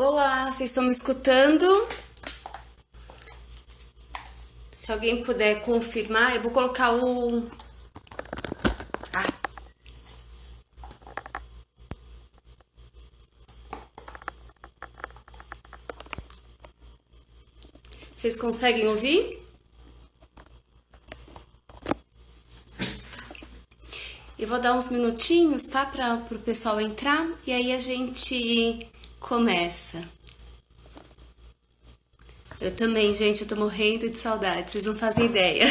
Olá, vocês estão me escutando? Se alguém puder confirmar, eu vou colocar o... Ah. Vocês conseguem ouvir? Eu vou dar uns minutinhos, tá? Para o pessoal entrar e aí a gente começa. Eu também, gente, eu tô morrendo de saudade, vocês não fazem ideia.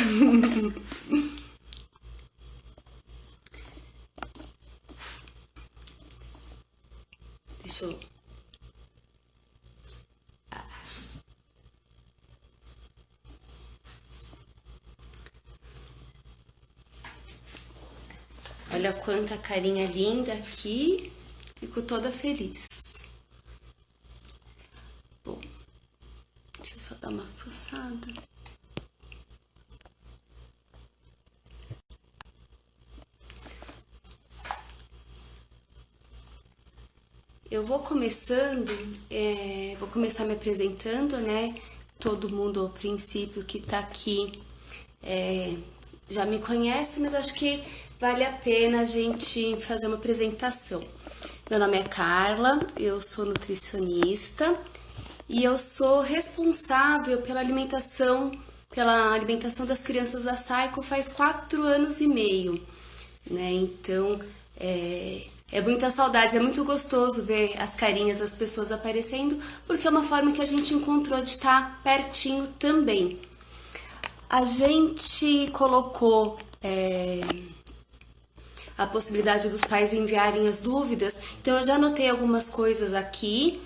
Deixa eu... Olha quanta carinha linda aqui, fico toda feliz. Bom, deixa eu só dar uma fuçada. Eu vou começar me apresentando, né? Todo mundo, ao princípio, que tá aqui já me conhece, mas acho que vale a pena a gente fazer uma apresentação. Meu nome é Carla, eu sou nutricionista e eu sou responsável pela alimentação das crianças da Cycle faz 4 anos e meio, né? Então, é muita saudade, é muito gostoso ver as carinhas das pessoas aparecendo, porque é uma forma que a gente encontrou de estar pertinho também. A gente colocou a possibilidade dos pais enviarem as dúvidas, então eu já anotei algumas coisas aqui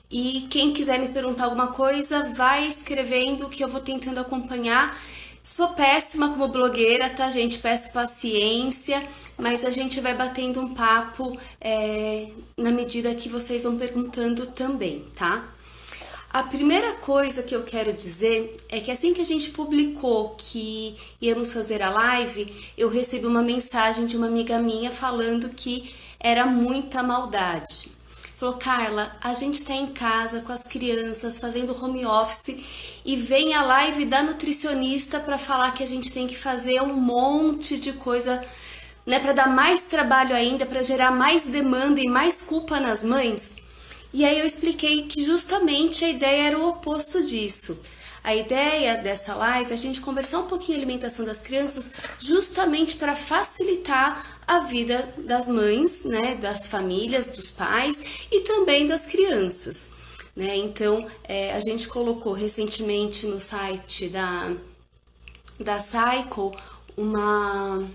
e quem quiser me perguntar alguma coisa, vai escrevendo que eu vou tentando acompanhar. Sou péssima como blogueira, tá, gente? Peço paciência, mas a gente vai batendo um papo na medida que vocês vão perguntando também, tá? A primeira coisa que eu quero dizer é que assim que a gente publicou que íamos fazer a live, eu recebi uma mensagem de uma amiga minha falando que era muita maldade. Falou, Carla, a gente tá em casa com as crianças fazendo home office e vem a live da nutricionista para falar que a gente tem que fazer um monte de coisa, né, para dar mais trabalho ainda, para gerar mais demanda e mais culpa nas mães. E aí eu expliquei que justamente a ideia era o oposto disso. A ideia dessa live é a gente conversar um pouquinho a alimentação das crianças justamente para facilitar a vida das mães, né, das famílias, dos pais e também das crianças, né? Então, a gente colocou recentemente no site da Cycle uma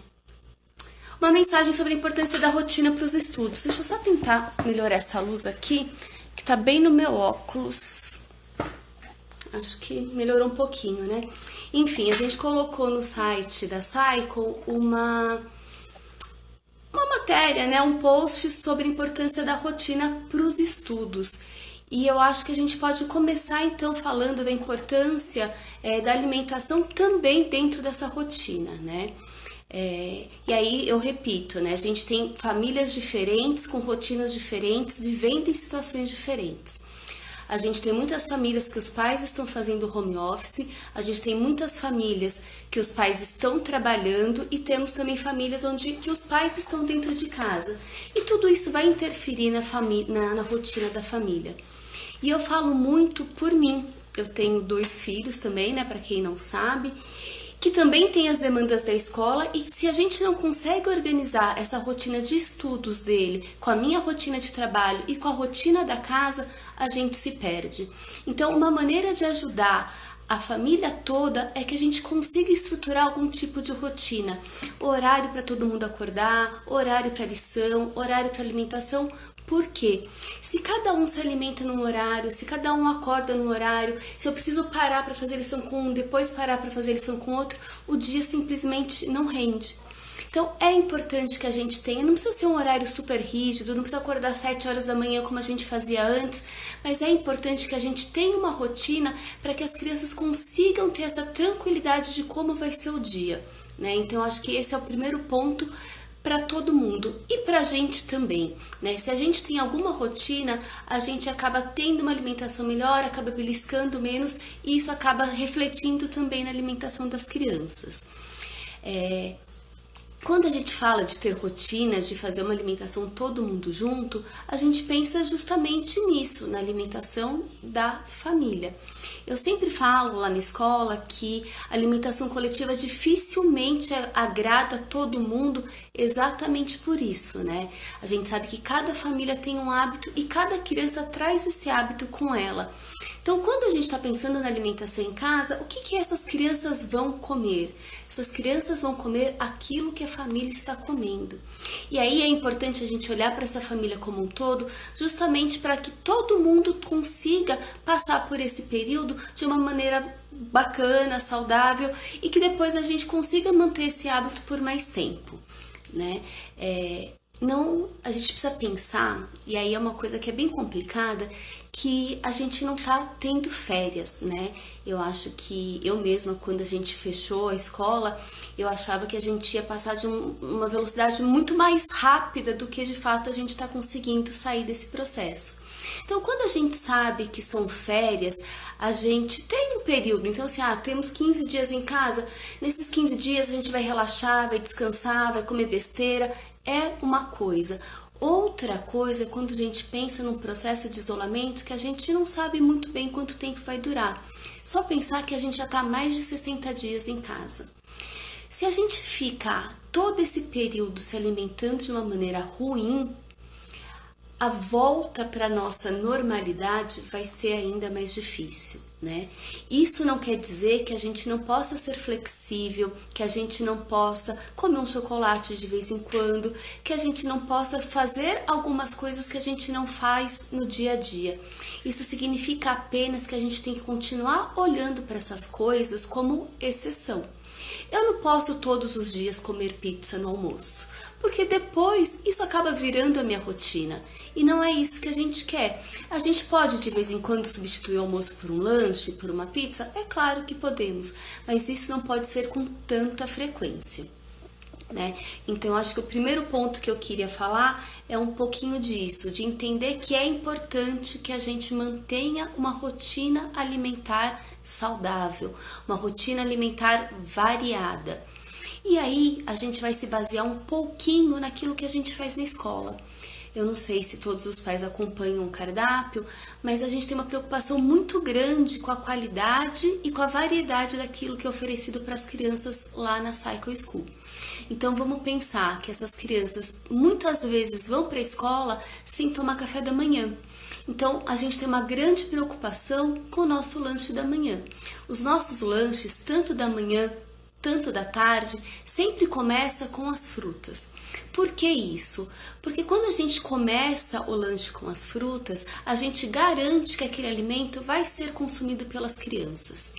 mensagem sobre a importância da rotina para os estudos. Deixa eu só tentar melhorar essa luz aqui, que tá bem no meu óculos. Acho que melhorou um pouquinho, né? Enfim, a gente colocou no site da Cycle uma matéria, né? Um post sobre a importância da rotina para os estudos. E eu acho que a gente pode começar, então, falando da importância da alimentação também dentro dessa rotina, né? E aí eu repito, né? A gente tem famílias diferentes, com rotinas diferentes, vivendo em situações diferentes. A gente tem muitas famílias que os pais estão fazendo home office, a gente tem muitas famílias que os pais estão trabalhando e temos também famílias que os pais estão dentro de casa. E tudo isso vai interferir na rotina da família. E eu falo muito por mim. Eu tenho 2 filhos também, né? Para quem não sabe, que também tem as demandas da escola, e se a gente não consegue organizar essa rotina de estudos dele com a minha rotina de trabalho e com a rotina da casa, a gente se perde. Então, uma maneira de ajudar a família toda é que a gente consiga estruturar algum tipo de rotina. Horário para todo mundo acordar, horário para lição, horário para alimentação. Por quê? Se cada um se alimenta num horário, se cada um acorda num horário, se eu preciso parar para fazer lição com um, depois parar para fazer lição com outro, o dia simplesmente não rende. Então é importante que a gente tenha, não precisa ser um horário super rígido, não precisa acordar às 7 horas da manhã como a gente fazia antes, mas é importante que a gente tenha uma rotina para que as crianças consigam ter essa tranquilidade de como vai ser o dia, né? Então acho que esse é o primeiro ponto para todo mundo e para a gente também, né? Se a gente tem alguma rotina, a gente acaba tendo uma alimentação melhor, acaba beliscando menos e isso acaba refletindo também na alimentação das crianças. Quando a gente fala de ter rotina, de fazer uma alimentação todo mundo junto, a gente pensa justamente nisso, na alimentação da família. Eu sempre falo lá na escola que a alimentação coletiva dificilmente agrada todo mundo exatamente por isso, né? A gente sabe que cada família tem um hábito e cada criança traz esse hábito com ela. Então, quando a gente está pensando na alimentação em casa, o que essas crianças vão comer? Essas crianças vão comer aquilo que a família está comendo. E aí é importante a gente olhar para essa família como um todo, justamente para que todo mundo consiga passar por esse período de uma maneira bacana, saudável e que depois a gente consiga manter esse hábito por mais tempo, né? Não, a gente precisa pensar, e aí é uma coisa que é bem complicada, que a gente não tá tendo férias, né? Eu acho que eu mesma, quando a gente fechou a escola, eu achava que a gente ia passar de uma velocidade muito mais rápida do que de fato a gente tá conseguindo sair desse processo. Então, quando a gente sabe que são férias, a gente tem um período, então assim, temos 15 dias em casa, nesses 15 dias a gente vai relaxar, vai descansar, vai comer besteira, é uma coisa. Outra coisa é quando a gente pensa num processo de isolamento que a gente não sabe muito bem quanto tempo vai durar. Só pensar que a gente já está mais de 60 dias em casa. Se a gente ficar todo esse período se alimentando de uma maneira ruim, a volta para a nossa normalidade vai ser ainda mais difícil, né? Isso não quer dizer que a gente não possa ser flexível, que a gente não possa comer um chocolate de vez em quando, que a gente não possa fazer algumas coisas que a gente não faz no dia a dia. Isso significa apenas que a gente tem que continuar olhando para essas coisas como exceção. Eu não posso todos os dias comer pizza no almoço, porque depois isso acaba virando a minha rotina e não é isso que a gente quer. A gente pode de vez em quando substituir o almoço por um lanche, por uma pizza? É claro que podemos, mas isso não pode ser com tanta frequência, né? Então, acho que o primeiro ponto que eu queria falar é um pouquinho disso, de entender que é importante que a gente mantenha uma rotina alimentar saudável, uma rotina alimentar variada. E aí, a gente vai se basear um pouquinho naquilo que a gente faz na escola. Eu não sei se todos os pais acompanham o cardápio, mas a gente tem uma preocupação muito grande com a qualidade e com a variedade daquilo que é oferecido para as crianças lá na Cycle School. Então, vamos pensar que essas crianças muitas vezes vão para a escola sem tomar café da manhã. Então, a gente tem uma grande preocupação com o nosso lanche da manhã. Os nossos lanches, tanto da manhã, tanto da tarde, sempre começa com as frutas. Por que isso? Porque quando a gente começa o lanche com as frutas, a gente garante que aquele alimento vai ser consumido pelas crianças,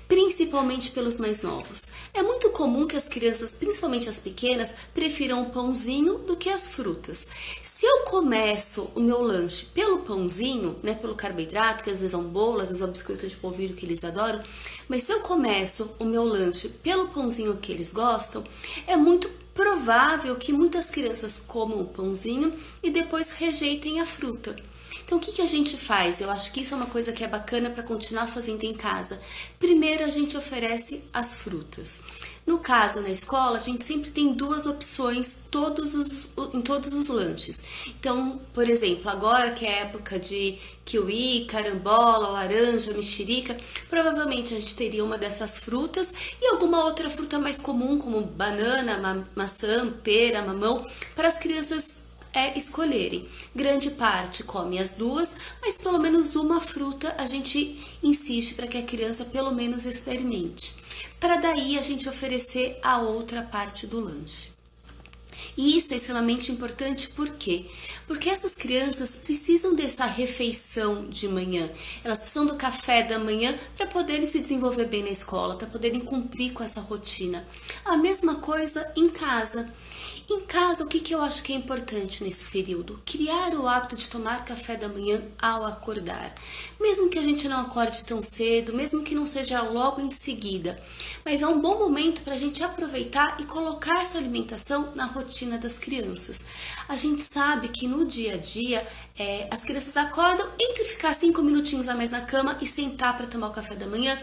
principalmente pelos mais novos. É muito comum que as crianças, principalmente as pequenas, prefiram o pãozinho do que as frutas. Se eu começo o meu lanche pelo pãozinho, né, pelo carboidrato, que às vezes é um bolo, às vezes é um biscoito de polvilho que eles adoram, mas se eu começo o meu lanche pelo pãozinho que eles gostam, é muito provável que muitas crianças comam o pãozinho e depois rejeitem a fruta. Então, o que a gente faz? Eu acho que isso é uma coisa que é bacana para continuar fazendo em casa. Primeiro, a gente oferece as frutas. No caso, na escola, a gente sempre tem duas opções em todos os lanches. Então, por exemplo, agora que é época de kiwi, carambola, laranja, mexerica, provavelmente a gente teria uma dessas frutas e alguma outra fruta mais comum, como banana, maçã, pera, mamão, para as crianças escolherem. Grande parte come as duas, mas pelo menos uma fruta a gente insiste para que a criança pelo menos experimente, para daí a gente oferecer a outra parte do lanche. E isso é extremamente importante, por quê? Porque essas crianças precisam dessa refeição de manhã, elas precisam do café da manhã para poderem se desenvolver bem na escola, para poderem cumprir com essa rotina. A mesma coisa em casa. Em casa, o que eu acho que é importante nesse período? Criar o hábito de tomar café da manhã ao acordar. Mesmo que a gente não acorde tão cedo, mesmo que não seja logo em seguida. Mas é um bom momento para a gente aproveitar e colocar essa alimentação na rotina rotina das crianças. A gente sabe que no dia a dia as crianças acordam entre ficar 5 minutinhos a mais na cama e sentar para tomar o café da manhã.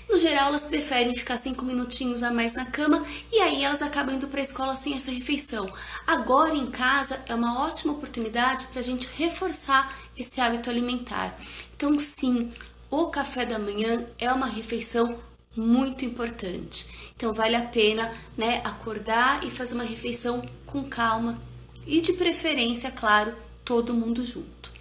No geral, elas preferem ficar 5 minutinhos a mais na cama e aí elas acabam indo para a escola sem essa refeição. Agora em casa é uma ótima oportunidade para a gente reforçar esse hábito alimentar. Então sim, o café da manhã é uma refeição muito importante. Então vale a pena, né, acordar e fazer uma refeição com calma e de preferência, claro, todo mundo junto.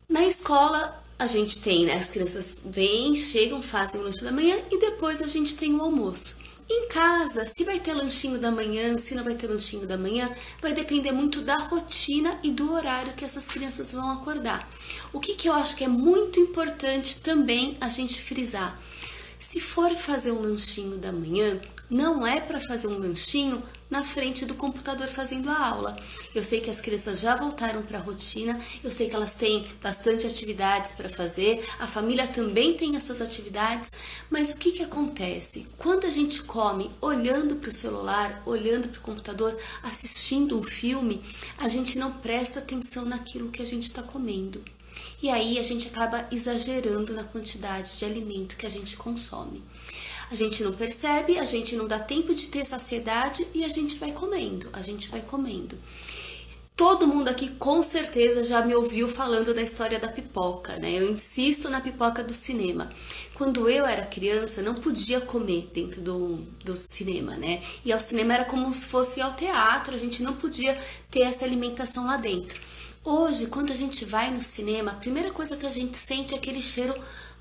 Na escola a gente tem, né, as crianças vêm, chegam, fazem o lanche da manhã e depois a gente tem o almoço. Em casa, se vai ter lanchinho da manhã, se não vai ter lanchinho da manhã, vai depender muito da rotina e do horário que essas crianças vão acordar. O que eu acho que é muito importante também a gente frisar. Se for fazer um lanchinho da manhã, não é para fazer um lanchinho na frente do computador fazendo a aula. Eu sei que as crianças já voltaram para a rotina, eu sei que elas têm bastante atividades para fazer, a família também tem as suas atividades, mas o que acontece? Quando a gente come olhando para o celular, olhando para o computador, assistindo um filme, a gente não presta atenção naquilo que a gente está comendo. E aí a gente acaba exagerando na quantidade de alimento que a gente consome. A gente não percebe, a gente não dá tempo de ter saciedade e a gente vai comendo, Todo mundo aqui com certeza já me ouviu falando da história da pipoca, né? Eu insisto na pipoca do cinema. Quando eu era criança, não podia comer dentro do cinema, né? E ao cinema era como se fosse ao teatro, a gente não podia ter essa alimentação lá dentro. Hoje, quando a gente vai no cinema, a primeira coisa que a gente sente é aquele cheiro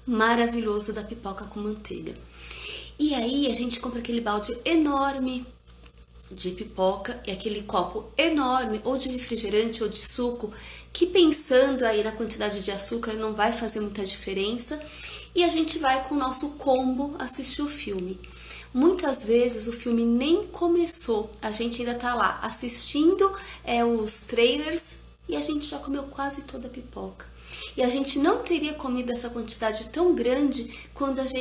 maravilhoso da pipoca com manteiga. E aí a gente compra aquele balde enorme de pipoca e aquele copo enorme ou de refrigerante ou de suco, que pensando aí na quantidade de açúcar não vai fazer muita diferença, e a gente vai com o nosso combo assistir o filme. Muitas vezes o filme nem começou, a gente ainda tá lá assistindo os trailers e a gente já comeu quase toda a pipoca. E a gente não teria comido essa quantidade tão grande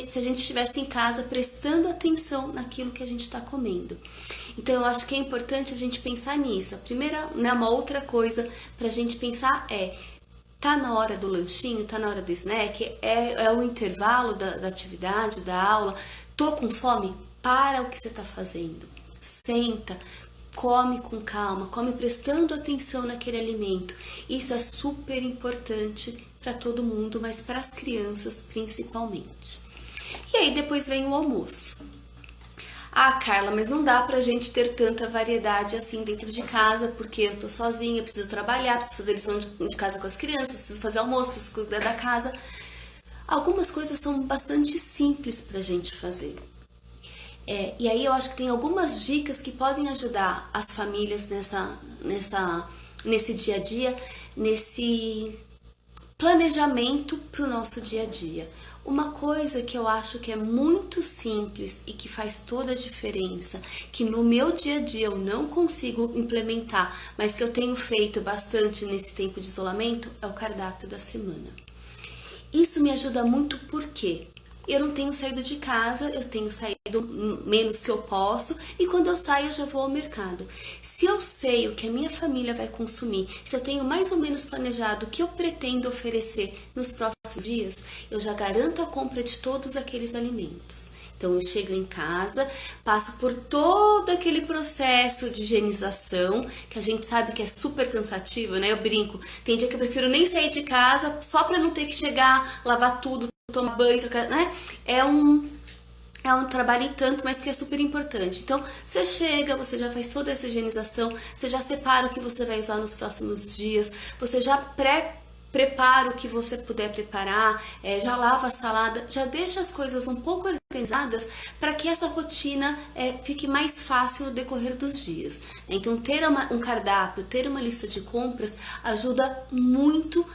se a gente estivesse em casa prestando atenção naquilo que a gente está comendo. Então eu acho que é importante a gente pensar nisso. A primeira, né, uma outra coisa para a gente pensar tá na hora do lanchinho, tá na hora do snack, é o intervalo da atividade, da aula. Tô com fome? Para o que você está fazendo. Senta. Come com calma, come prestando atenção naquele alimento. Isso é super importante para todo mundo, mas para as crianças principalmente. E aí depois vem o almoço. Ah, Carla, mas não dá pra gente ter tanta variedade assim dentro de casa, porque eu tô sozinha, preciso trabalhar, preciso fazer lição de casa com as crianças, preciso fazer almoço, preciso cuidar da casa. Algumas coisas são bastante simples pra gente fazer. E aí eu acho que tem algumas dicas que podem ajudar as famílias nesse dia a dia, nesse planejamento para o nosso dia a dia. Uma coisa que eu acho que é muito simples e que faz toda a diferença, que no meu dia a dia eu não consigo implementar, mas que eu tenho feito bastante nesse tempo de isolamento, é o cardápio da semana. Isso me ajuda muito porque eu não tenho saído de casa, eu tenho saído menos que eu posso e quando eu saio eu já vou ao mercado. Se eu sei o que a minha família vai consumir, se eu tenho mais ou menos planejado o que eu pretendo oferecer nos próximos dias, eu já garanto a compra de todos aqueles alimentos. Então eu chego em casa, passo por todo aquele processo de higienização, que a gente sabe que é super cansativo, né? Eu brinco, tem dia que eu prefiro nem sair de casa só para não ter que chegar, lavar tudo, tomar banho, trocar, né? É um trabalho e tanto, mas que é super importante. Então, você chega, você já faz toda essa higienização, você já separa o que você vai usar nos próximos dias, você já prepara o que você puder preparar, já lava a salada, já deixa as coisas um pouco organizadas para que essa rotina fique mais fácil no decorrer dos dias. Então, ter um cardápio, ter uma lista de compras ajuda muito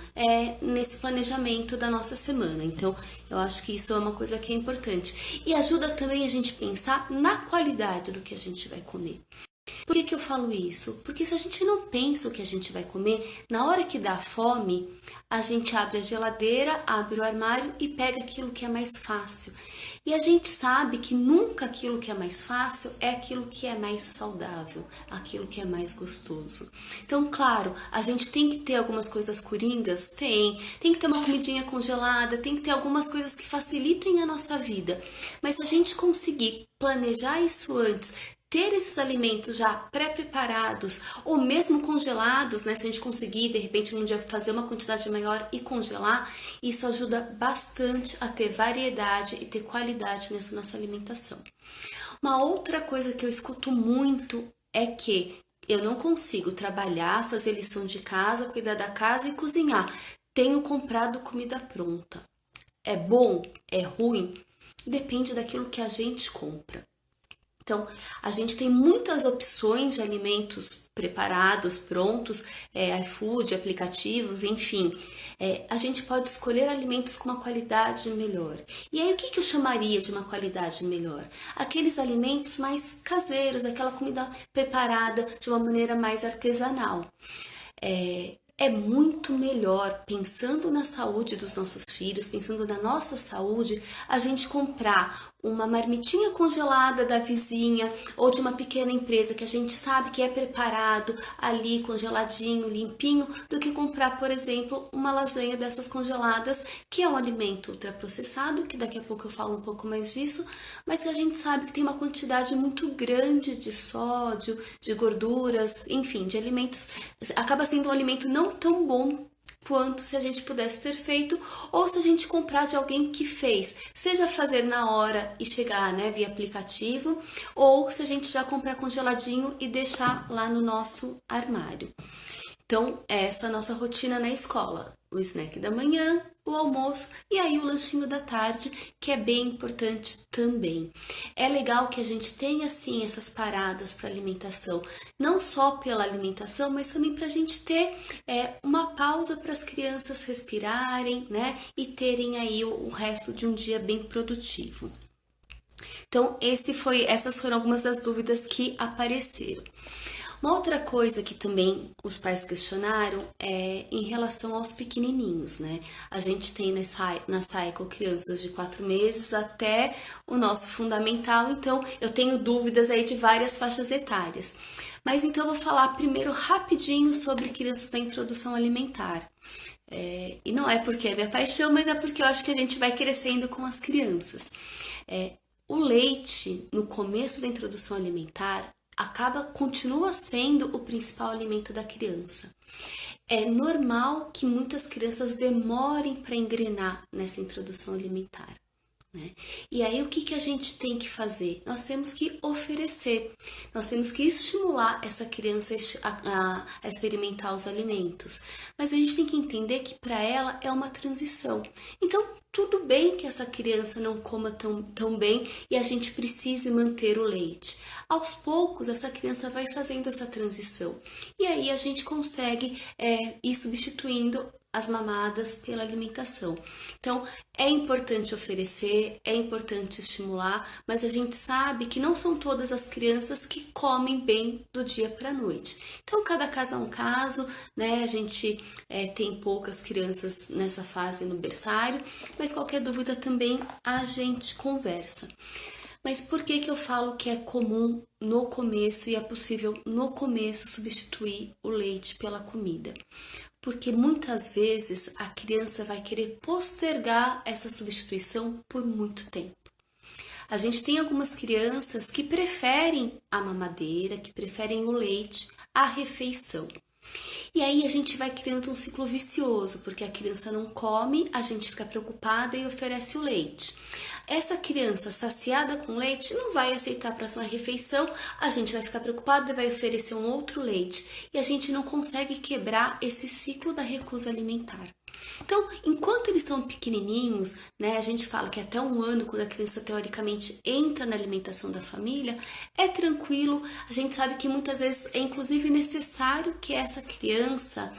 nesse planejamento da nossa semana. Então, eu acho que isso é uma coisa que é importante. E ajuda também a gente pensar na qualidade do que a gente vai comer. Por que eu falo isso? Porque se a gente não pensa o que a gente vai comer, na hora que dá fome, a gente abre a geladeira, abre o armário e pega aquilo que é mais fácil. E a gente sabe que nunca aquilo que é mais fácil é aquilo que é mais saudável, aquilo que é mais gostoso. Então, claro, a gente tem que ter algumas coisas coringas? Tem que ter uma comidinha congelada, tem que ter algumas coisas que facilitem a nossa vida. Mas se a gente conseguir planejar isso antes, ter esses alimentos já pré-preparados ou mesmo congelados, né? Se a gente conseguir, de repente, um dia fazer uma quantidade maior e congelar, isso ajuda bastante a ter variedade e ter qualidade nessa nossa alimentação. Uma outra coisa que eu escuto muito é que eu não consigo trabalhar, fazer lição de casa, cuidar da casa e cozinhar. Tenho comprado comida pronta. É bom? É ruim? Depende daquilo que a gente compra. Então, a gente tem muitas opções de alimentos preparados, prontos, iFood, aplicativos, enfim. A gente pode escolher alimentos com uma qualidade melhor. E aí, o que eu chamaria de uma qualidade melhor? Aqueles alimentos mais caseiros, aquela comida preparada de uma maneira mais artesanal. É muito melhor, pensando na saúde dos nossos filhos, pensando na nossa saúde, a gente comprar uma marmitinha congelada da vizinha ou de uma pequena empresa que a gente sabe que é preparado ali, congeladinho, limpinho, do que comprar, por exemplo, uma lasanha dessas congeladas, que é um alimento ultraprocessado, que daqui a pouco eu falo um pouco mais disso, mas que a gente sabe que tem uma quantidade muito grande de sódio, de gorduras, enfim, de alimentos. Acaba sendo um alimento não tão bom quanto se a gente pudesse ter feito ou se a gente comprar de alguém que fez, seja fazer na hora e chegar, né, via aplicativo, ou se a gente já comprar congeladinho e deixar lá no nosso armário. Então, essa é a nossa rotina na escola. O snack da manhã, o almoço e aí o lanchinho da tarde, que é bem importante também. É legal que a gente tenha, sim, essas paradas para alimentação, não só pela alimentação, mas também para a gente ter uma pausa para as crianças respirarem, né, e terem aí o resto de um dia bem produtivo. Então, essas foram algumas das dúvidas que apareceram. Uma outra coisa que também os pais questionaram é em relação aos pequenininhos, né? A gente tem na Cycle crianças de 4 meses até o nosso fundamental, então eu tenho dúvidas aí de várias faixas etárias. Mas então eu vou falar primeiro rapidinho sobre crianças da introdução alimentar. E não é porque é minha paixão, mas é porque eu acho que a gente vai crescendo com as crianças. O leite, no começo da introdução alimentar, continua sendo o principal alimento da criança. É normal que muitas crianças demorem para engrenar nessa introdução alimentar, né? E aí o que a gente tem que fazer? Nós temos que oferecer, nós temos que estimular essa criança a experimentar os alimentos. Mas a gente tem que entender que para ela é uma transição. Então, tudo bem que essa criança não coma tão bem e a gente precise manter o leite. Aos poucos, essa criança vai fazendo essa transição. E aí a gente consegue ir substituindo as mamadas pela alimentação. Então, é importante oferecer, é importante estimular, mas a gente sabe que não são todas as crianças que comem bem do dia para a noite. Então, cada caso é um caso, né? A gente tem poucas crianças nessa fase no berçário, mas qualquer dúvida também a gente conversa. Mas por que eu falo que é comum no começo e é possível no começo substituir o leite pela comida? Porque muitas vezes a criança vai querer postergar essa substituição por muito tempo. A gente tem algumas crianças que preferem a mamadeira, que preferem o leite à refeição. E aí a gente vai criando um ciclo vicioso, porque a criança não come, a gente fica preocupada e oferece o leite. Essa criança saciada com leite não vai aceitar a próxima refeição, a gente vai ficar preocupada e vai oferecer um outro leite. E a gente não consegue quebrar esse ciclo da recusa alimentar. Então, enquanto eles são pequenininhos, né, a gente fala que até 1 ano, quando a criança teoricamente entra na alimentação da família, é tranquilo. A gente sabe que muitas vezes é inclusive necessário que essa criança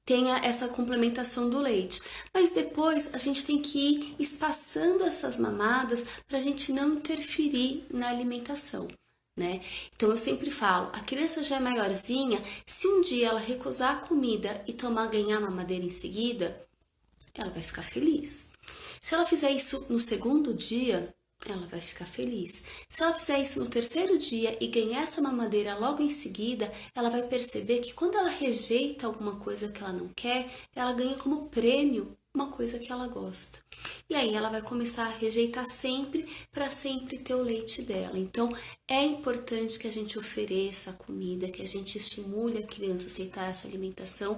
tenha essa complementação do leite. Mas depois a gente tem que ir espaçando essas mamadas para a gente não interferir na alimentação, né? Então eu sempre falo, a criança já é maiorzinha, se um dia ela recusar a comida e ganhar mamadeira em seguida, ela vai ficar feliz. Se ela fizer isso no segundo dia, ela vai ficar feliz. Se ela fizer isso no terceiro dia e ganhar essa mamadeira logo em seguida, ela vai perceber que quando ela rejeita alguma coisa que ela não quer, ela ganha como prêmio uma coisa que ela gosta. E aí ela vai começar a rejeitar sempre, para sempre ter o leite dela. Então é importante que a gente ofereça a comida, que a gente estimule a criança a aceitar essa alimentação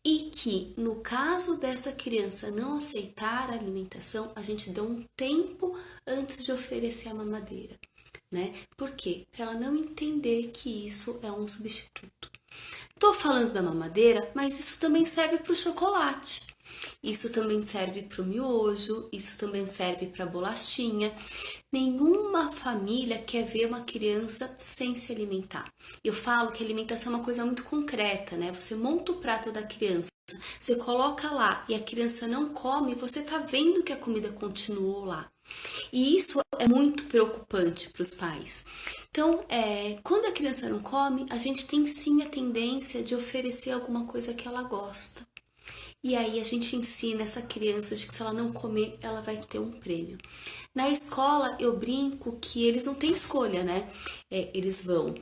e que, no caso dessa criança não aceitar a alimentação, a gente dê um tempo antes de oferecer a mamadeira, né? Por quê? Para ela não entender que isso é um substituto. Tô falando da mamadeira, mas isso também serve para o chocolate. Isso também serve para o miojo, isso também serve para a bolachinha. Nenhuma família quer ver uma criança sem se alimentar. Eu falo que a alimentação é uma coisa muito concreta, né? Você monta o prato da criança, você coloca lá e a criança não come, você tá vendo que a comida continuou lá. E isso é muito preocupante para os pais. Então, quando a criança não come, a gente tem sim a tendência de oferecer alguma coisa que ela gosta. E aí a gente ensina essa criança de que se ela não comer, ela vai ter um prêmio. Na escola eu brinco que eles não têm escolha, né? Eles vão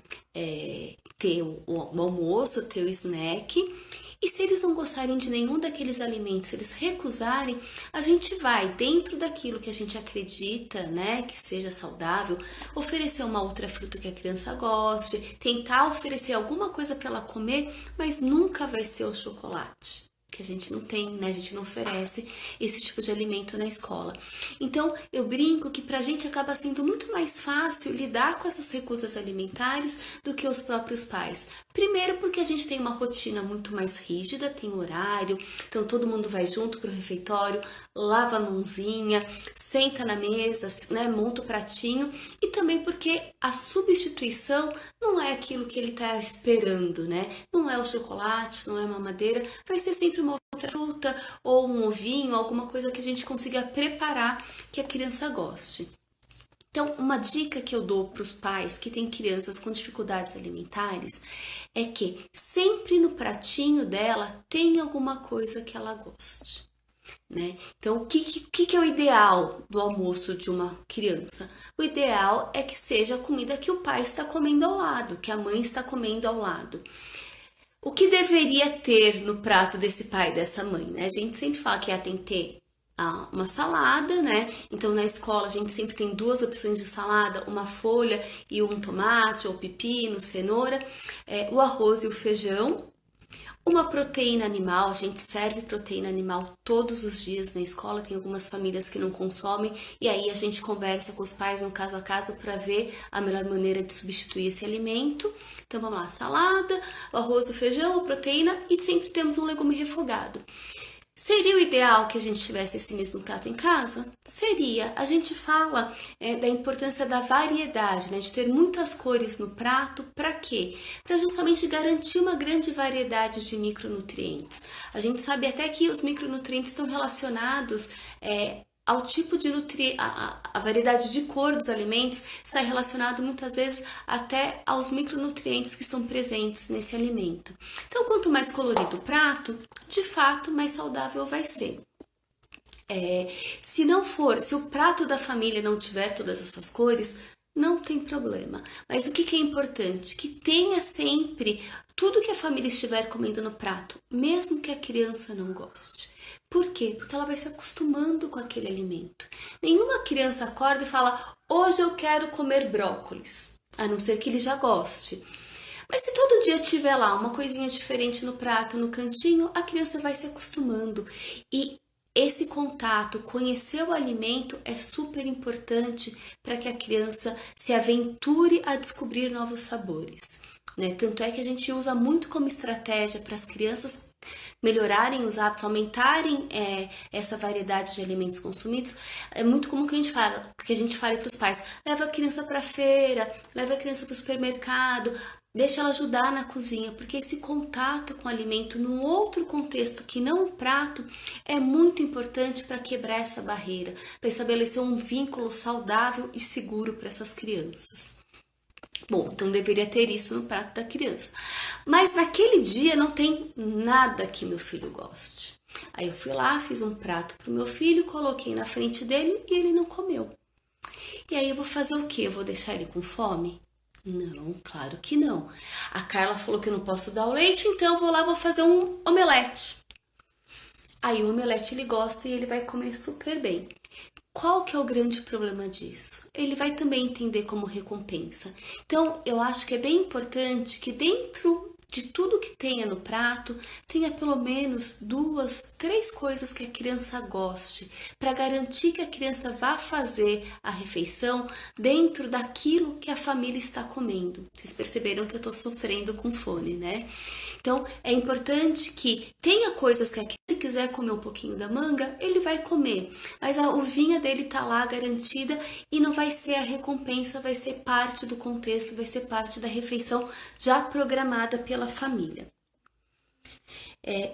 ter o almoço, ter o snack. E se eles não gostarem de nenhum daqueles alimentos, se eles recusarem, a gente vai, dentro daquilo que a gente acredita, né, que seja saudável, oferecer uma outra fruta que a criança goste, tentar oferecer alguma coisa para ela comer, mas nunca vai ser o chocolate. Que a gente não tem, né? A gente não oferece esse tipo de alimento na escola. Então, eu brinco que pra gente acaba sendo muito mais fácil lidar com essas recusas alimentares do que os próprios pais. Primeiro porque a gente tem uma rotina muito mais rígida, tem horário, então todo mundo vai junto pro refeitório, lava a mãozinha, senta na mesa, né? Monta o pratinho, e também porque a substituição não é aquilo que ele tá esperando, né? Não é o chocolate, não é a mamadeira, vai ser sempre uma outra fruta ou um ovinho, alguma coisa que a gente consiga preparar que a criança goste. Então, uma dica que eu dou para os pais que têm crianças com dificuldades alimentares é que sempre no pratinho dela tem alguma coisa que ela goste, né? Então, o que é o ideal do almoço de uma criança? O ideal é que seja a comida que o pai está comendo ao lado, que a mãe está comendo ao lado. O que deveria ter no prato desse pai e dessa mãe, né? A gente sempre fala que tem que ter uma salada, né? Então, na escola, a gente sempre tem duas opções de salada, uma folha e um tomate, ou pepino, cenoura, o arroz e o feijão. Uma proteína animal, a gente serve proteína animal todos os dias na escola, tem algumas famílias que não consomem, e aí a gente conversa com os pais no caso a caso para ver a melhor maneira de substituir esse alimento. Então vamos lá, salada, o arroz, o feijão, a proteína, e sempre temos um legume refogado. Seria o ideal que a gente tivesse esse mesmo prato em casa? Seria. A gente fala da importância da variedade, né? De ter muitas cores no prato. Para quê? Para justamente garantir uma grande variedade de micronutrientes. A gente sabe até que os micronutrientes estão relacionados ao tipo de a variedade de cor dos alimentos está relacionado muitas vezes até aos micronutrientes que estão presentes nesse alimento. Então, quanto mais colorido o prato, de fato, mais saudável vai ser. Se o prato da família não tiver todas essas cores, não tem problema. Mas o que é importante? Que tenha sempre tudo que a família estiver comendo no prato, mesmo que a criança não goste. Por quê? Porque ela vai se acostumando com aquele alimento. Nenhuma criança acorda e fala, hoje eu quero comer brócolis, a não ser que ele já goste. Mas se todo dia tiver lá uma coisinha diferente no prato, no cantinho, a criança vai se acostumando. E esse contato, conhecer o alimento é super importante para que a criança se aventure a descobrir novos sabores, né? Tanto é que a gente usa muito como estratégia para as crianças melhorarem os hábitos, aumentarem essa variedade de alimentos consumidos. É muito comum que a gente fale para os pais, leva a criança para a feira, leva a criança para o supermercado, deixa ela ajudar na cozinha, porque esse contato com o alimento num outro contexto que não o prato é muito importante para quebrar essa barreira, para estabelecer um vínculo saudável e seguro para essas crianças. Bom, então deveria ter isso no prato da criança. Mas naquele dia não tem nada que meu filho goste. Aí eu fui lá, fiz um prato pro meu filho, coloquei na frente dele e ele não comeu. E aí eu vou fazer o quê? Eu vou deixar ele com fome? Não, claro que não. A Carla falou que eu não posso dar o leite, então eu vou lá, vou fazer um omelete. Aí o omelete ele gosta e ele vai comer super bem. Qual que é o grande problema disso? Ele vai também entender como recompensa. Então, eu acho que é bem importante que dentro de tudo que tenha no prato, tenha pelo menos 2, 3 coisas que a criança goste, para garantir que a criança vá fazer a refeição dentro daquilo que a família está comendo. Vocês perceberam que eu estou sofrendo com fome, né? Então, é importante que tenha coisas que ele quiser comer um pouquinho da manga, ele vai comer, mas a uvinha dele tá lá garantida e não vai ser a recompensa, vai ser parte do contexto, vai ser parte da refeição já programada pela família.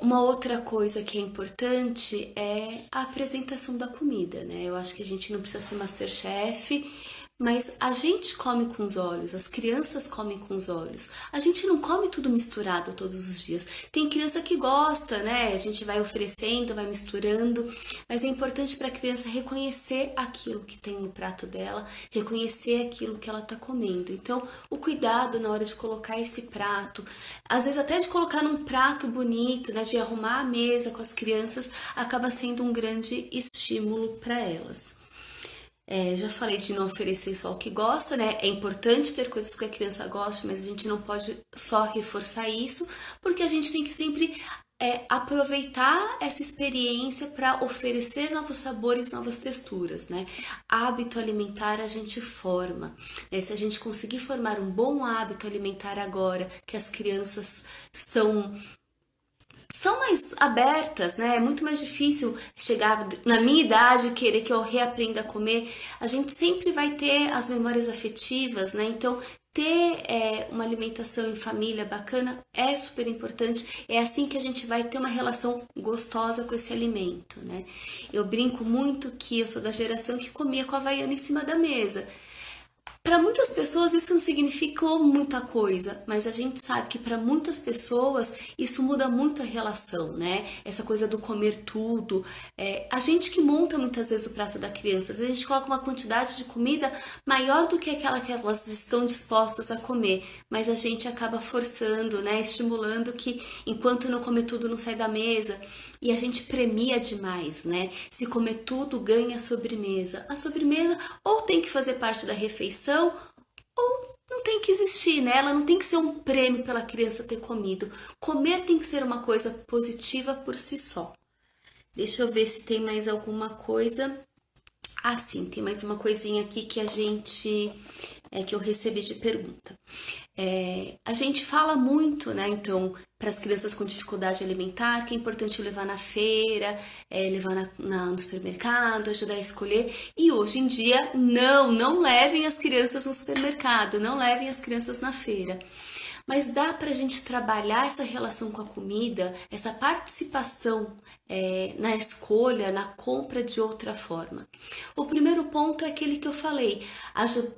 Uma outra coisa que é importante é a apresentação da comida, né? Eu acho que a gente não precisa ser MasterChef, mas a gente come com os olhos, as crianças comem com os olhos. A gente não come tudo misturado todos os dias. Tem criança que gosta, né? A gente vai oferecendo, vai misturando, mas é importante para a criança reconhecer aquilo que tem no prato dela, reconhecer aquilo que ela está comendo. Então, o cuidado na hora de colocar esse prato, às vezes até de colocar num prato bonito, né? De arrumar a mesa com as crianças, acaba sendo um grande estímulo para elas. Já falei de não oferecer só o que gosta, né? É importante ter coisas que a criança gosta, mas a gente não pode só reforçar isso, porque a gente tem que sempre aproveitar essa experiência para oferecer novos sabores, novas texturas, né? Hábito alimentar a gente forma, né? Se a gente conseguir formar um bom hábito alimentar agora, que as crianças são mais abertas, né? É muito mais difícil chegar na minha idade e querer que eu reaprenda a comer. A gente sempre vai ter as memórias afetivas, né? Então, ter uma alimentação em família bacana é super importante. É assim que a gente vai ter uma relação gostosa com esse alimento, né? Eu brinco muito que eu sou da geração que comia com a havaiana em cima da mesa. Para muitas pessoas isso não significou muita coisa, mas a gente sabe que para muitas pessoas isso muda muito a relação, né? Essa coisa do comer tudo. A gente que monta muitas vezes o prato da criança, às vezes a gente coloca uma quantidade de comida maior do que aquela que elas estão dispostas a comer, mas a gente acaba forçando, né? Estimulando que enquanto não comer tudo não sai da mesa. E a gente premia demais, né? Se comer tudo, ganha a sobremesa. A sobremesa ou tem que fazer parte da refeição ou não tem que existir, né? Ela não tem que ser um prêmio pela criança ter comido. Comer tem que ser uma coisa positiva por si só. Deixa eu ver se tem mais alguma coisa. Ah, sim, tem mais uma coisinha aqui que que eu recebi de pergunta. A gente fala muito, né, então, para as crianças com dificuldade alimentar, que é importante levar na feira, levar no supermercado, ajudar a escolher. E hoje em dia, não levem as crianças no supermercado, não levem as crianças na feira. Mas dá para a gente trabalhar essa relação com a comida, essa participação na escolha, na compra de outra forma. O primeiro ponto é aquele que eu falei,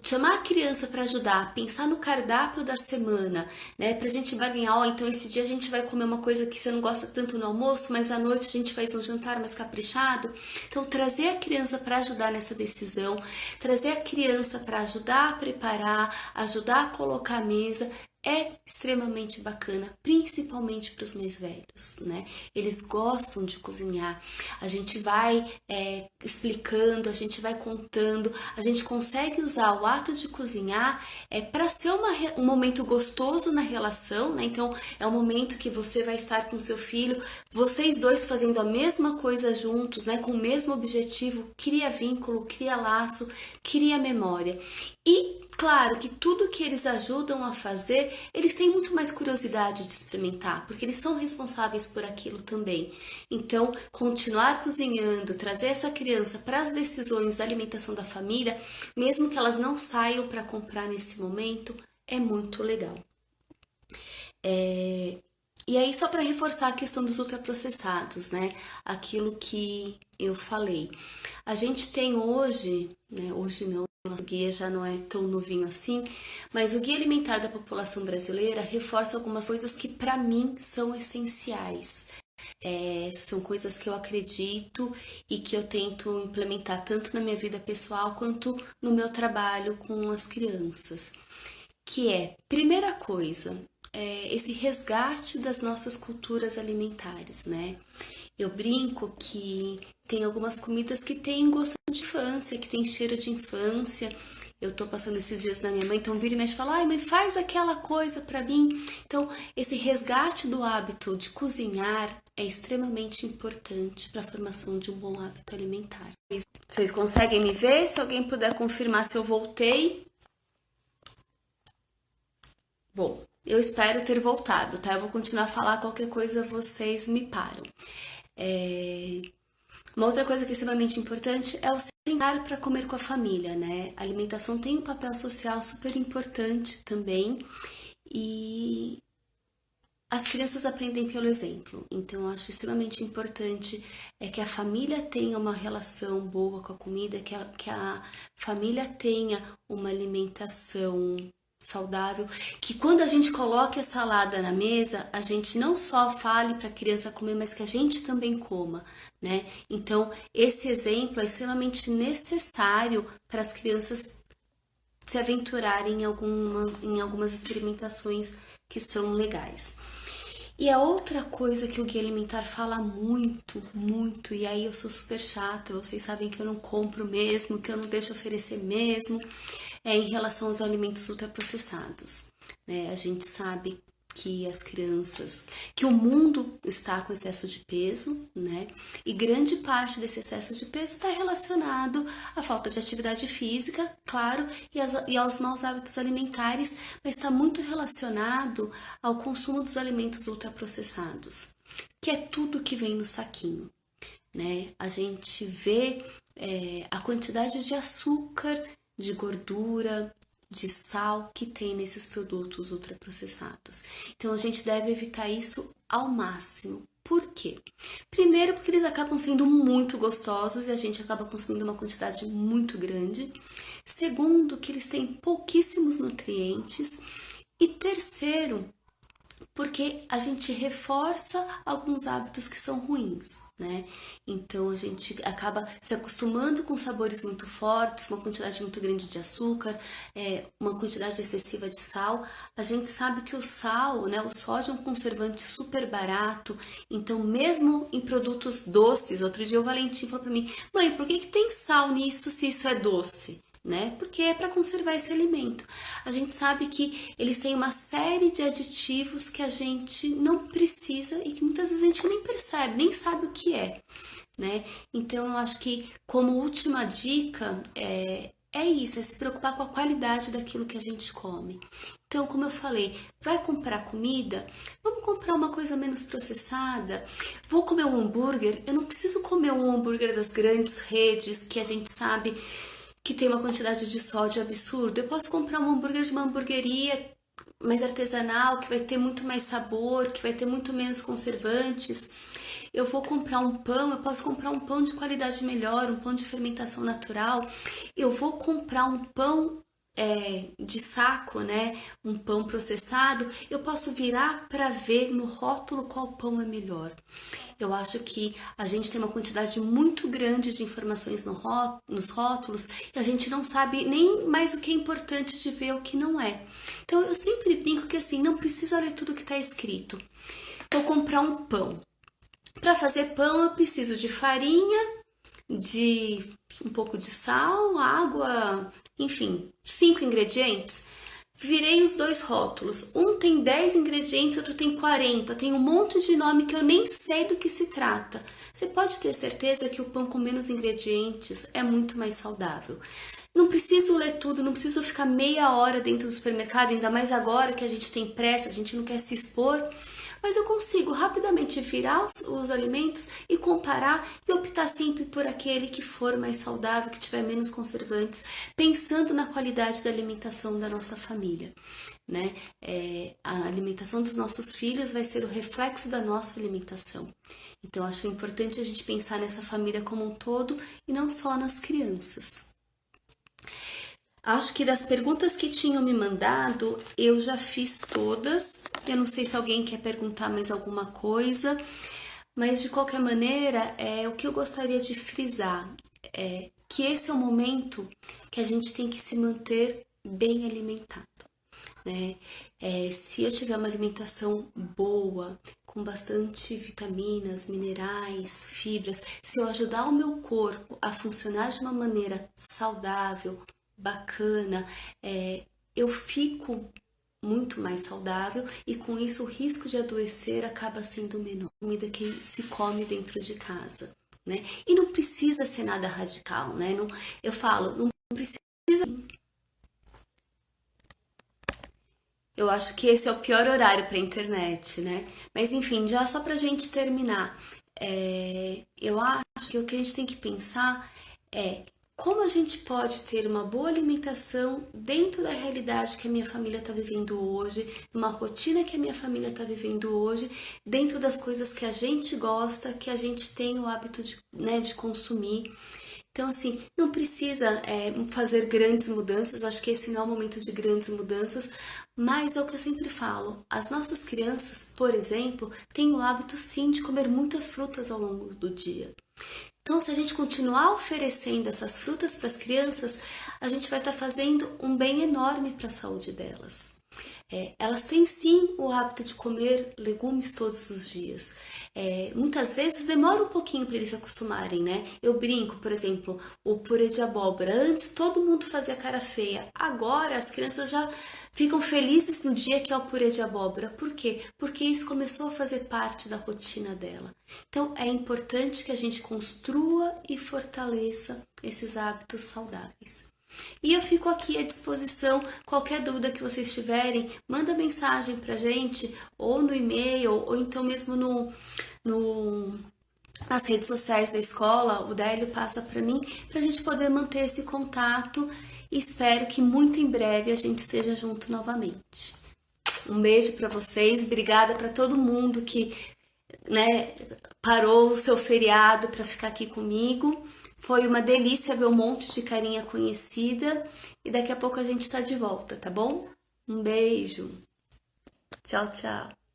chamar a criança para ajudar, pensar no cardápio da semana, né? Para a gente alinhar, então esse dia a gente vai comer uma coisa que você não gosta tanto no almoço, mas à noite a gente faz um jantar mais caprichado. Então trazer a criança para ajudar nessa decisão, trazer a criança para ajudar a preparar, ajudar a colocar a mesa, é extremamente bacana, principalmente para os mais velhos, né? Eles gostam de cozinhar. A gente vai explicando, a gente vai contando, a gente consegue usar o ato de cozinhar para ser um momento gostoso na relação, né? Então, é um momento que você vai estar com seu filho, vocês dois fazendo a mesma coisa juntos, né? Com o mesmo objetivo, cria vínculo, cria laço, cria memória. E claro que tudo que eles ajudam a fazer, eles têm muito mais curiosidade de experimentar, porque eles são responsáveis por aquilo também. Então, continuar cozinhando, trazer essa criança para as decisões da alimentação da família, mesmo que elas não saiam para comprar nesse momento, é muito legal. E aí, só para reforçar a questão dos ultraprocessados, né? Aquilo que eu falei. A gente tem hoje, né? Hoje não, nosso guia já não é tão novinho assim, mas o Guia Alimentar da População Brasileira reforça algumas coisas que para mim são essenciais. São coisas que eu acredito e que eu tento implementar tanto na minha vida pessoal quanto no meu trabalho com as crianças. Que é, primeira coisa, esse resgate das nossas culturas alimentares, né? Eu brinco que tem algumas comidas que têm gosto de infância, que tem cheiro de infância. Eu tô passando esses dias na minha mãe, então vira e mexe e fala, ai mãe, faz aquela coisa pra mim. Então, esse resgate do hábito de cozinhar é extremamente importante para a formação de um bom hábito alimentar. Vocês conseguem me ver? Se alguém puder confirmar se eu voltei. Bom, eu espero ter voltado, tá? Eu vou continuar a falar, qualquer coisa vocês me param. Uma outra coisa que é extremamente importante é o sentar para comer com a família, né? A alimentação tem um papel social super importante também e as crianças aprendem pelo exemplo. Então, eu acho extremamente importante que a família tenha uma relação boa com a comida, que a família tenha uma alimentação saudável, que quando a gente coloque a salada na mesa, a gente não só fale para a criança comer, mas que a gente também coma, né? Então, esse exemplo é extremamente necessário para as crianças se aventurarem em algumas experimentações que são legais. E a outra coisa que o Guia Alimentar fala muito, muito, e aí eu sou super chata, vocês sabem que eu não compro mesmo, que eu não deixo oferecer mesmo, é em relação aos alimentos ultraprocessados, né? A gente sabe que as crianças, que o mundo está com excesso de peso, né? E grande parte desse excesso de peso está relacionado à falta de atividade física, claro, e aos maus hábitos alimentares, mas está muito relacionado ao consumo dos alimentos ultraprocessados, que é tudo que vem no saquinho, né? A gente vê a quantidade de açúcar, de gordura, de sal que tem nesses produtos ultraprocessados. Então, a gente deve evitar isso ao máximo. Por quê? Primeiro, porque eles acabam sendo muito gostosos e a gente acaba consumindo uma quantidade muito grande. Segundo, que eles têm pouquíssimos nutrientes. E terceiro, porque a gente reforça alguns hábitos que são ruins, né? Então a gente acaba se acostumando com sabores muito fortes, uma quantidade muito grande de açúcar, uma quantidade excessiva de sal. A gente sabe que o sal, né, o sódio é um conservante super barato, então mesmo em produtos doces, outro dia o Valentim falou para mim, mãe, por que tem sal nisso se isso é doce? Né? Porque é para conservar esse alimento. A gente sabe que eles têm uma série de aditivos que a gente não precisa e que muitas vezes a gente nem percebe, nem sabe o que é, né? Então eu acho que como última dica é isso, é se preocupar com a qualidade daquilo que a gente come. Então, como eu falei, vai comprar comida? Vamos comprar uma coisa menos processada? Vou comer um hambúrguer? Eu não preciso comer um hambúrguer das grandes redes que a gente sabe que tem uma quantidade de sódio absurdo. Eu posso comprar um hambúrguer de uma hamburgueria mais artesanal, que vai ter muito mais sabor, que vai ter muito menos conservantes. Eu vou comprar um pão, eu posso comprar um pão de qualidade melhor, um pão de fermentação natural. Eu vou comprar um pão de saco, né? Um pão processado. Eu posso virar para ver no rótulo qual pão é melhor. Eu acho que a gente tem uma quantidade muito grande de informações nos rótulos e a gente não sabe nem mais o que é importante de ver o que não é. Então eu sempre brinco que assim, não precisa ler tudo que está escrito. Vou comprar um pão. Para fazer pão eu preciso de farinha, de um pouco de sal, água, enfim, 5 ingredientes. Virei os dois rótulos. Um tem 10 ingredientes, outro tem 40. Tem um monte de nome que eu nem sei do que se trata. Você pode ter certeza que o pão com menos ingredientes é muito mais saudável. Não preciso ler tudo, não preciso ficar meia hora dentro do supermercado, ainda mais agora que a gente tem pressa, a gente não quer se expor. Mas eu consigo rapidamente virar os alimentos e comparar e optar sempre por aquele que for mais saudável, que tiver menos conservantes, pensando na qualidade da alimentação da nossa família, né? A alimentação dos nossos filhos vai ser o reflexo da nossa alimentação. Então, acho importante a gente pensar nessa família como um todo e não só nas crianças. Acho que das perguntas que tinham me mandado, eu já fiz todas. Eu não sei se alguém quer perguntar mais alguma coisa, Mas de qualquer maneira, o que eu gostaria de frisar é que esse é o momento que a gente tem que se manter bem alimentado, né? Se eu tiver uma alimentação boa, com bastante vitaminas, minerais, fibras, se eu ajudar o meu corpo a funcionar de uma maneira saudável, bacana, eu fico muito mais saudável e com isso o risco de adoecer acaba sendo menor. Comida que se come dentro de casa, né? E não precisa ser nada radical, né? Não, eu falo, não precisa. Eu acho que esse é o pior horário para internet, né? Mas enfim, já só pra gente terminar, eu acho que o que a gente tem que pensar é como a gente pode ter uma boa alimentação dentro da realidade que a minha família está vivendo hoje, uma rotina que a minha família está vivendo hoje, dentro das coisas que a gente gosta, que a gente tem o hábito de, né, de consumir. Então, assim, não precisa fazer grandes mudanças, eu acho que esse não é o momento de grandes mudanças, mas é o que eu sempre falo, as nossas crianças, por exemplo, têm o hábito sim de comer muitas frutas ao longo do dia. Então, se a gente continuar oferecendo essas frutas para as crianças, a gente vai estar fazendo um bem enorme para a saúde delas. Elas têm sim o hábito de comer legumes todos os dias. Muitas vezes demora um pouquinho para eles se acostumarem, né? Eu brinco, por exemplo, o purê de abóbora. Antes todo mundo fazia cara feia. Agora as crianças já ficam felizes no dia que é o purê de abóbora. Por quê? Porque isso começou a fazer parte da rotina dela. Então é importante que a gente construa e fortaleça esses hábitos saudáveis. E eu fico aqui à disposição, qualquer dúvida que vocês tiverem, manda mensagem pra gente, ou no e-mail, ou então mesmo nas redes sociais da escola, o Délio passa para mim, pra gente poder manter esse contato. Espero que muito em breve a gente esteja junto novamente. Um beijo para vocês, obrigada para todo mundo que, né, parou o seu feriado para ficar aqui comigo. Foi uma delícia ver um monte de carinha conhecida e daqui a pouco a gente tá de volta, tá bom? Um beijo. Tchau, tchau.